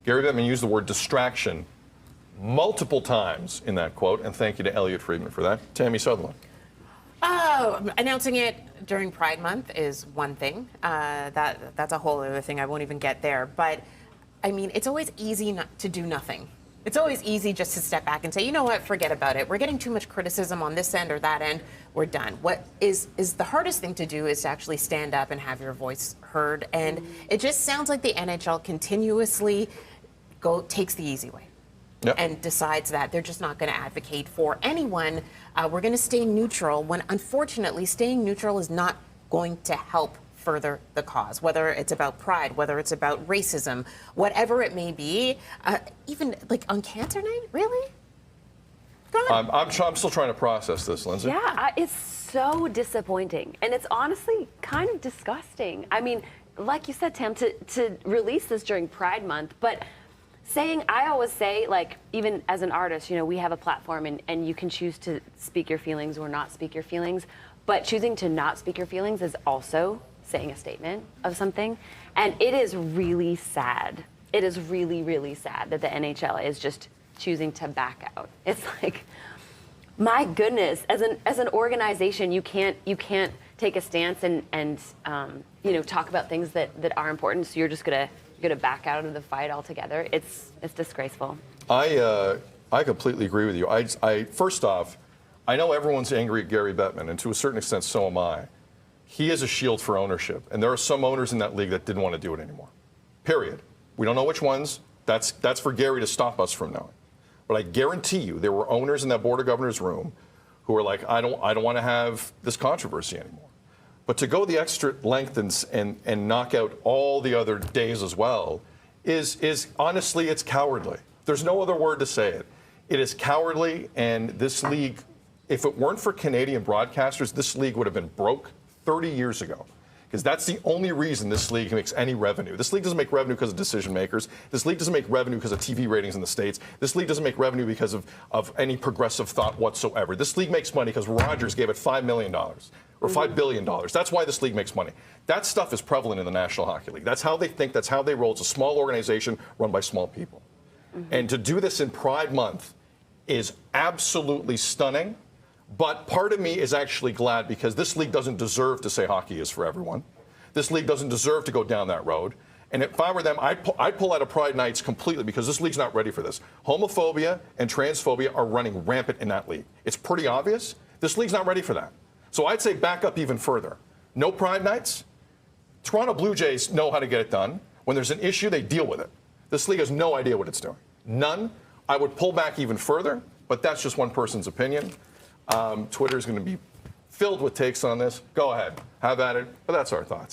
Gary Bettman used the word distraction multiple times in that quote, and thank you to Elliot Friedman for that. Tammy Sutherland. Oh, announcing it during Pride Month is one thing. That's a whole other thing. I won't even get there. But, I mean, it's always easy not to do nothing. It's always easy just to step back and say, you know what, forget about it. We're getting too much criticism on this end or that end. We're done. What is the hardest thing to do is to actually stand up and have your voice heard. And it just sounds like the NHL continuously takes the easy way. Yep. And decides that they're just not going to advocate for anyone. We're going to stay neutral when, unfortunately, staying neutral is not going to help further the cause, whether it's about pride, whether it's about racism, whatever it may be. Even like on Cancer Night, really? Go on. I'm still trying to process this, Lindsay. Yeah, it's so disappointing. And it's honestly kind of disgusting. I mean, like you said, Tam, to release this during Pride Month, but I always say, like, even as an artist, you know, we have a platform and you can choose to speak your feelings or not speak your feelings, but choosing to not speak your feelings is also saying a statement of something. And it is really sad. It is really, really sad that the NHL is just choosing to back out. It's like, my goodness, as an organization, you can't take a stance and you know, talk about things that are important, so you're just gonna back out of the fight altogether. It's disgraceful. I completely agree with you. First off, I know everyone's angry at Gary Bettman, and to a certain extent, so am I. He is a shield for ownership, and there are some owners in that league that didn't want to do it anymore. Period. We don't know which ones. That's for Gary to stop us from knowing. But I guarantee you, there were owners in that Board of Governors room who were like, I don't want to have this controversy anymore. But to go the extra length and knock out all the other days as well is honestly, it's cowardly. There's no other word to say it. It is cowardly, and this league, if it weren't for Canadian broadcasters, this league would have been broke 30 years ago. Because that's the only reason this league makes any revenue. This league doesn't make revenue because of decision makers. This league doesn't make revenue because of TV ratings in the States. This league doesn't make revenue because of any progressive thought whatsoever. This league makes money because Rogers gave it $5 million or $5 billion. That's why this league makes money. That stuff is prevalent in the National Hockey League. That's how they think. That's how they roll. It's a small organization run by small people. And to do this in Pride Month is absolutely stunning. But part of me is actually glad, because this league doesn't deserve to say hockey is for everyone. This league doesn't deserve to go down that road. And if I were them, I'd pull out of Pride Nights completely, because this league's not ready for this. Homophobia and transphobia are running rampant in that league. It's pretty obvious. This league's not ready for that. So I'd say back up even further. No Pride Nights. Toronto Blue Jays know how to get it done. When there's an issue, they deal with it. This league has no idea what it's doing. None. I would pull back even further, but that's just one person's opinion. Twitter's going to be filled with takes on this. Go ahead. Have at it. But that's our thoughts.